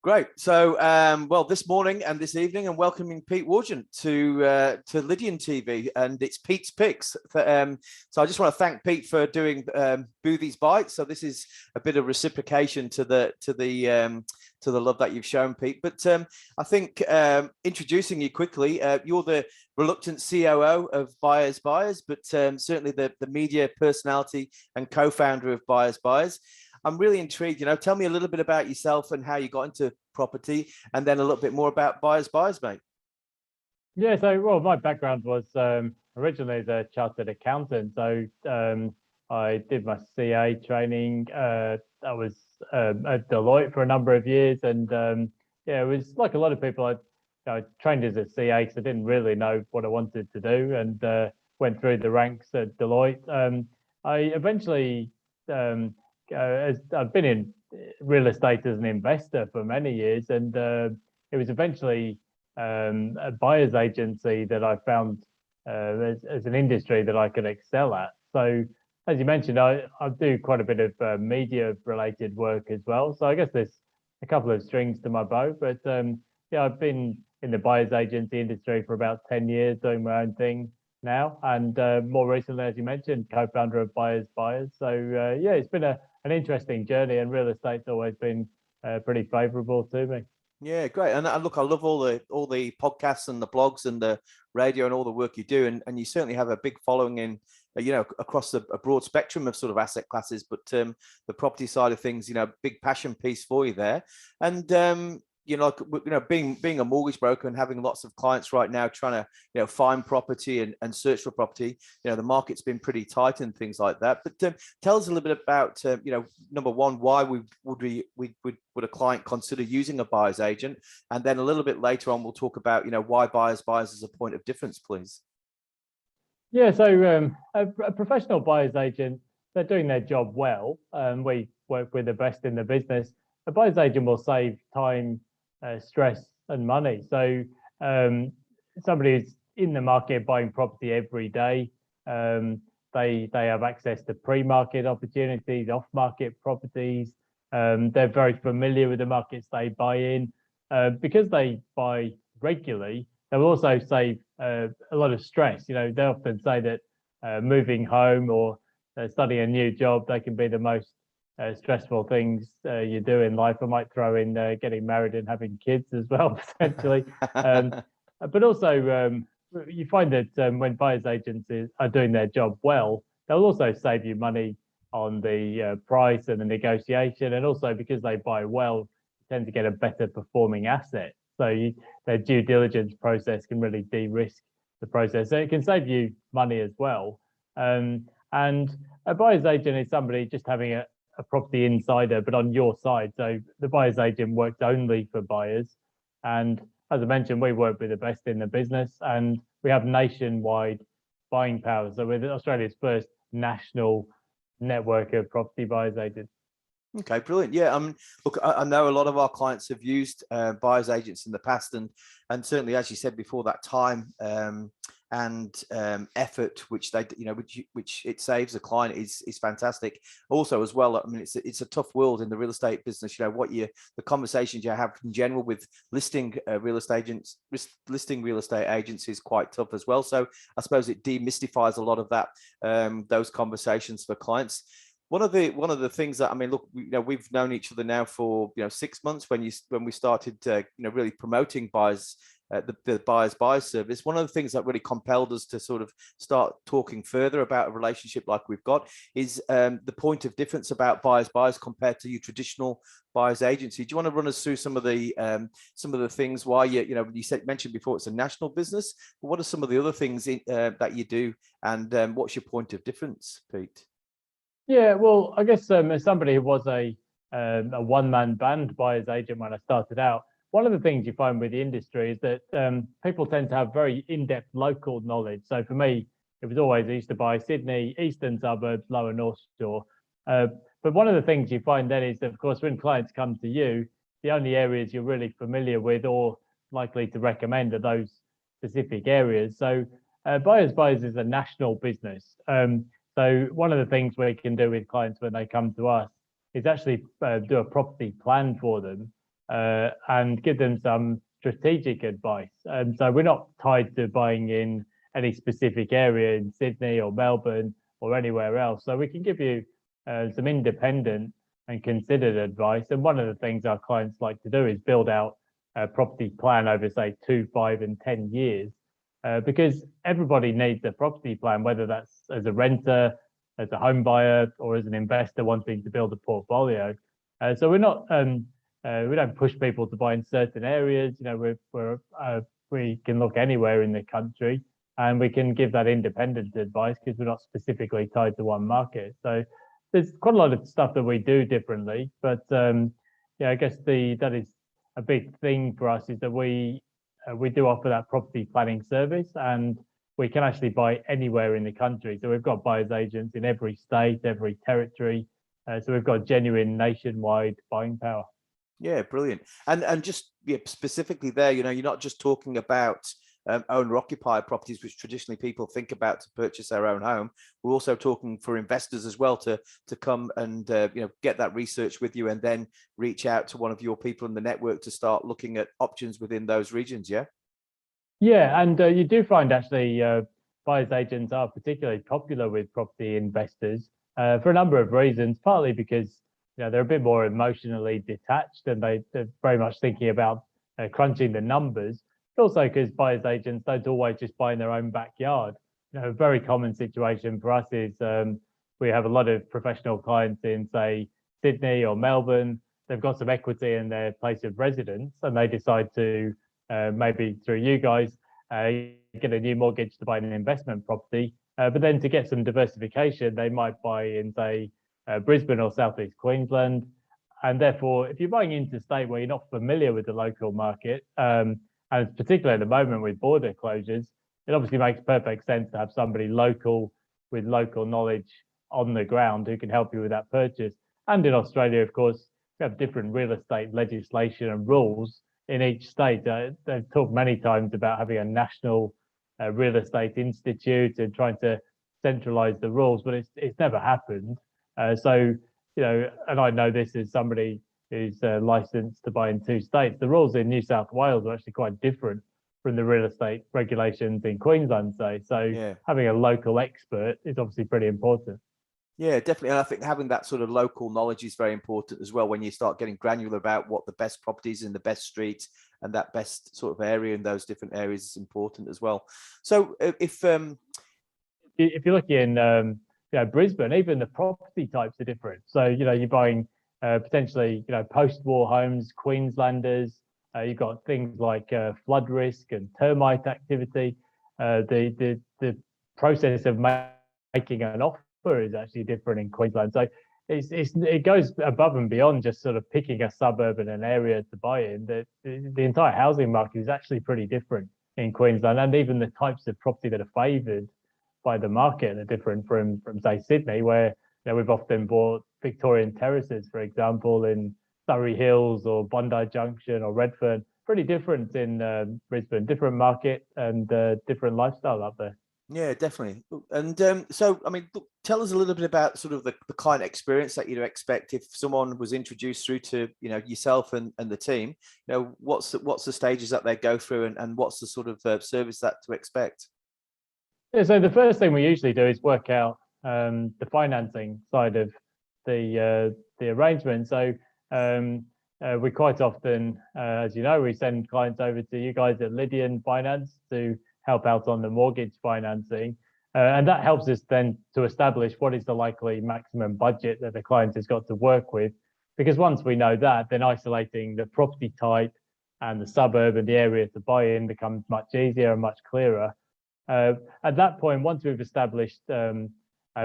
Great. So, well, this morning and this evening, I'm welcoming Pete Wargent to Lydian TV, and it's Pete's Picks. So, I just want to thank Pete for doing Boothie's Bites. So, this is a bit of reciprocation to the love that you've shown, Pete. But I think introducing you quickly, you're the reluctant COO of Buyers Buyers, but certainly the media personality and co-founder of Buyers Buyers. I'm really intrigued, tell me a little bit about yourself and how you got into property, and then a little bit more about Buyers Buyers, mate. Yeah, so, my background was originally as a chartered accountant. So I did my CA training. I was at Deloitte for a number of years. And it was like a lot of people, I trained as a CA because I didn't really know what I wanted to do, and went through the ranks at Deloitte. I eventually... as I've been in real estate as an investor for many years, and it was eventually a buyer's agency that I found as an industry that I could excel at. So, as you mentioned, I do quite a bit of media related work as well. So I guess there's a couple of strings to my bow, but I've been in the buyer's agency industry for about 10 years doing my own thing now, and more recently, as you mentioned, co-founder of Buyers Buyers. So it's been an interesting journey, and real estate's always been pretty favourable to me. Yeah, great. And look, I love all the podcasts and the blogs and the radio and all the work you do, and you certainly have a big following in across a broad spectrum of sort of asset classes. But the property side of things, big passion piece for you there. And being a mortgage broker and having lots of clients right now trying to find property and search for property, the market's been pretty tight and things like that. But tell us a little bit about number one, why would a client consider using a buyer's agent, and then a little bit later on we'll talk about why Buyers Buyers is a point of difference, please. Yeah, so a professional buyer's agent, they're doing their job well. We work with the best in the business. A buyer's agent will save time, stress and money. So somebody who's in the market buying property every day, they have access to pre-market opportunities, off-market properties. They're very familiar with the markets they buy in. Because they buy regularly, they'll also save a lot of stress. They often say that moving home or starting a new job, they can be the most stressful things you do in life. I might throw in getting married and having kids as well, potentially. But also, you find that when buyer's agencies are doing their job well, they'll also save you money on the price and the negotiation. And also, because they buy well, you tend to get a better performing asset. So their due diligence process can really de-risk the process. So it can save you money as well. And a buyer's agent is somebody just having a property insider, but on your side. So the buyer's agent works only for buyers. And as I mentioned, we work with the best in the business, and we have nationwide buying power. So we're Australia's first national network of property buyer's agents. Okay, brilliant. Yeah, look, I know a lot of our clients have used buyer's agents in the past, and certainly, as you said before, that time and effort which they which it saves a client is fantastic. Also, as well, I mean, it's a tough world in the real estate business. The conversations you have in general with listing real estate agents is quite tough as well. So I suppose it demystifies a lot of that those conversations for clients. One of the things that, I mean, look, we've known each other now for 6 months when we started really promoting the Buyers Buyers service. One of the things that really compelled us to sort of start talking further about a relationship like we've got is the point of difference about Buyers Buyers compared to your traditional buyers agency. Do you want to run us through some of the things why you mentioned before it's a national business, but what are some of the other things that you do, and what's your point of difference, Pete? Yeah, well, I guess as somebody who was a one-man band buyer's agent when I started out, one of the things you find with the industry is that people tend to have very in-depth local knowledge. So for me, it was always I used to buy Sydney, eastern suburbs, lower North Shore. But one of the things you find then is that, of course, when clients come to you, the only areas you're really familiar with or likely to recommend are those specific areas. So Buyers Buyers is a national business. So one of the things we can do with clients when they come to us is actually do a property plan for them. and give them some strategic advice. So we're not tied to buying in any specific area in Sydney or Melbourne or anywhere else. So we can give you some independent and considered advice. And one of the things our clients like to do is build out a property plan over, say, 2, 5, and 10 years, because everybody needs a property plan, whether that's as a renter, as a home buyer, or as an investor wanting to build a portfolio. So we're not we don't push people to buy in certain areas. You know, we can look anywhere in the country, and we can give that independent advice because we're not specifically tied to one market. So there's quite a lot of stuff that we do differently, but yeah, I guess that is a big thing for us, is that we do offer that property planning service, and we can actually buy anywhere in the country. So we've got buyers agents in every state, every territory. So we've got genuine nationwide buying power. Yeah, brilliant. And just specifically there, you know, you're not just talking about owner occupied properties, which traditionally people think about to purchase their own home. We're also talking for investors as well to come and you know, get that research with you, and then reach out to one of your people in the network to start looking at options within those regions. Yeah, and you do find actually buyers agents are particularly popular with property investors for a number of reasons. Partly because, you know, they're a bit more emotionally detached, and they're very much thinking about crunching the numbers. But also because buyers agents don't always just buy in their own backyard. You know, a very common situation for us is we have a lot of professional clients in, say, Sydney or Melbourne. They've got some equity in their place of residence, and they decide to maybe through you guys get a new mortgage to buy an investment property. But then to get some diversification, they might buy in, say, Brisbane or Southeast Queensland. And therefore, if you're buying interstate where you're not familiar with the local market, and particularly at the moment with border closures, it obviously makes perfect sense to have somebody local with local knowledge on the ground who can help you with that purchase. And in Australia, of course, we have different real estate legislation and rules in each state. They've talked many times about having a national real estate institute and trying to centralize the rules, but it's never happened. So, you know, and I know this as somebody who's licensed to buy in 2 states. The rules in New South Wales are actually quite different from the real estate regulations in Queensland, say. So having a local expert is obviously pretty important. Yeah, definitely. And I think having that sort of local knowledge is very important as well when you start getting granular about what the best properties in the best streets and that best sort of area in those different areas is important as well. So if you're looking in you know, Brisbane, even the property types are different. So, you know, you're buying potentially, you know, post-war homes, Queenslanders. You've got things like flood risk and termite activity. The process of making an offer is actually different in Queensland. So it goes above and beyond just sort of picking a suburb and an area to buy in. The entire housing market is actually pretty different in Queensland, and even the types of property that are favoured by the market are different from say Sydney, where, you know, we've often bought Victorian terraces, for example, in Surrey Hills or Bondi Junction or Redfern. Pretty different in Brisbane, different market and different lifestyle up there. Yeah, definitely. And so, I mean, tell us a little bit about sort of the client experience that you'd expect if someone was introduced through to, you know, yourself and the team. You know, what's the stages that they go through, and what's the sort of service that to expect? Yeah, so the first thing we usually do is work out the financing side of the arrangement. So we quite often, as you know, we send clients over to you guys at Lydian Finance to help out on the mortgage financing. And that helps us then to establish what is the likely maximum budget that the client has got to work with. Because once we know that, then isolating the property type and the suburb and the area to buy in becomes much easier and much clearer. At that point, once we've established, and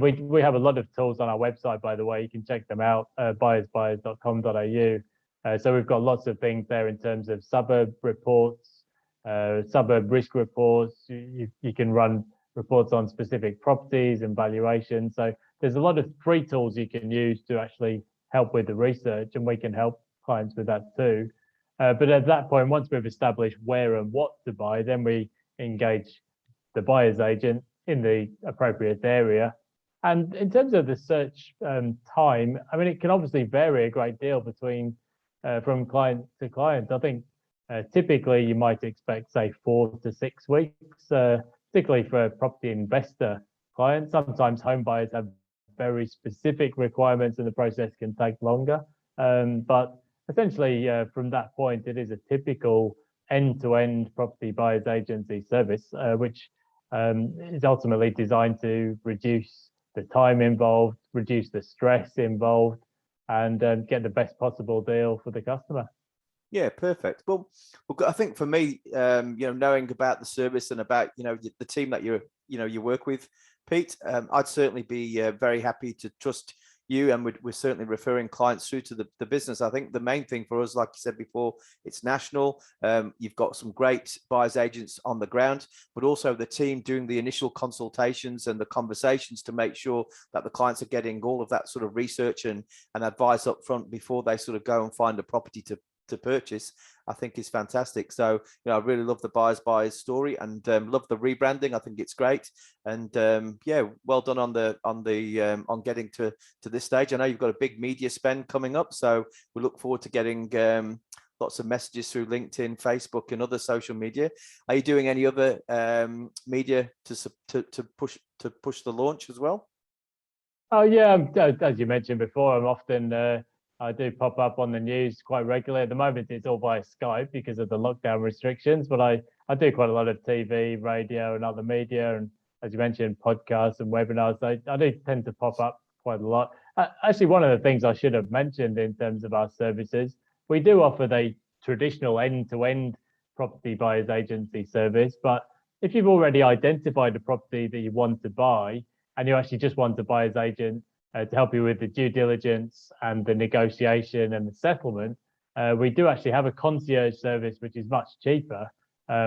we have a lot of tools on our website, by the way, you can check them out, buyersbuyers.com.au. So we've got lots of things there in terms of suburb reports, suburb risk reports. You can run reports on specific properties and valuations. So there's a lot of free tools you can use to actually help with the research, and we can help clients with that too. But at that point, once we've established where and what to buy, then we engage the buyer's agent in the appropriate area. And in terms of the search time, I mean, it can obviously vary a great deal between from client to client. I think typically you might expect, say, 4 to 6 weeks, particularly for a property investor client. Sometimes home buyers have very specific requirements and the process can take longer. But essentially, from that point, it is a typical end-to-end property buyer's agency service, which is ultimately designed to reduce the time involved, reduce the stress involved, and get the best possible deal for the customer. Yeah, perfect. Well, I think for me, knowing about the service and about, the team that you work with, Pete, I'd certainly be very happy to trust you, and we're certainly referring clients through to the business. I think the main thing for us, like you said before, it's national. You've got some great buyers agents on the ground, but also the team doing the initial consultations and the conversations to make sure that the clients are getting all of that sort of research and advice up front before they sort of go and find a property to purchase, I think is fantastic. So, I really love the buyers story and love the rebranding. I think it's great. And well done on getting to this stage. I know you've got a big media spend coming up, so we look forward to getting lots of messages through LinkedIn, Facebook, and other social media. Are you doing any other media to push the launch as well? Oh yeah, as you mentioned before, I'm often I do pop up on the news quite regularly. At the moment, it's all via Skype because of the lockdown restrictions, but I do quite a lot of TV, radio, and other media, and as you mentioned, podcasts and webinars. I do tend to pop up quite a lot. Actually, one of the things I should have mentioned in terms of our services, we do offer the traditional end-to-end property buyer's agency service, but if you've already identified a property that you want to buy and you actually just want a buyer's agent to help you with the due diligence and the negotiation and the settlement, we do actually have a concierge service, which is much cheaper,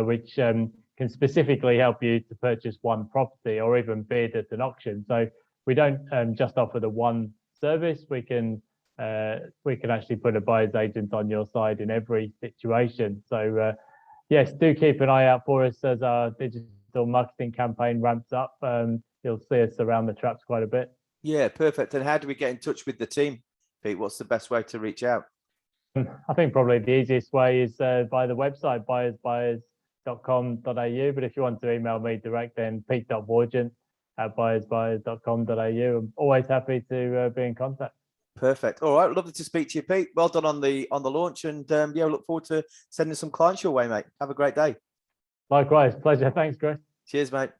which can specifically help you to purchase one property or even bid at an auction. So we don't just offer the one service. We can actually put a buyer's agent on your side in every situation. So yes, do keep an eye out for us as our digital marketing campaign ramps up. You'll see us around the traps quite a bit. Yeah, perfect. And how do we get in touch with the team, Pete? What's the best way to reach out? I think probably the easiest way is by the website, buyersbuyers.com.au. But if you want to email me direct, then pete.wargent@buyersbuyers.com.au. I'm always happy to be in contact. Perfect. All right. Lovely to speak to you, Pete. Well done on the launch. And look forward to sending some clients your way, mate. Have a great day. Likewise. Pleasure. Thanks, Chris. Cheers, mate.